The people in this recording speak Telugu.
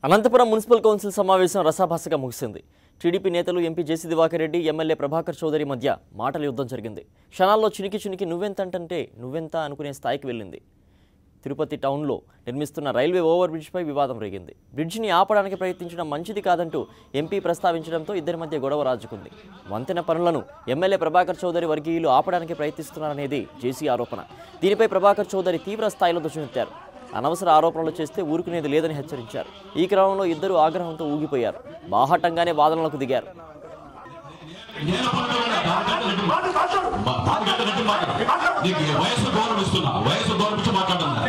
అనంతపురం మున్సిపల్ కౌన్సిల్ సమావేశం రసాభాసగా ముగిసింది. టీడీపీ నేతలు ఎంపీ జేసీ దివాకర్ రెడ్డి, ఎమ్మెల్యే ప్రభాకర్ చౌదరి మధ్య మాటల యుద్ధం జరిగింది. క్షణాల్లో చినికి నువ్వెంతంటే నువ్వెంత అనుకునే స్థాయికి వెళ్ళింది. తిరుపతి టౌన్లో నిర్మిస్తున్న రైల్వే ఓవర్ బ్రిడ్జ్పై వివాదం రేగింది. బ్రిడ్జిని ఆపడానికి ప్రయత్నించడం మంచిది కాదంటూ ఎంపీ ప్రస్తావించడంతో ఇద్దరి మధ్య గొడవ రాజుకుంది. వంతెన పనులను ఎమ్మెల్యే ప్రభాకర్ చౌదరి వర్గీయులు ఆపడానికి ప్రయత్నిస్తున్నారనేది జేసీ ఆరోపణ. దీనిపై ప్రభాకర్ చౌదరి తీవ్ర స్థాయిలో ధ్వజమెత్తారు. అనవసర ఆరోపణలు చేస్తే ఊరుకునేది లేదని హెచ్చరించారు. ఈ క్రమంలో ఇద్దరు ఆగ్రహంతో ఊగిపోయారు. బాహాటంగానే వాదనలకు దిగారు. వయసు గౌరవిస్తున్నా, వయసు గౌరవించి మాట్లాడుతున్నా.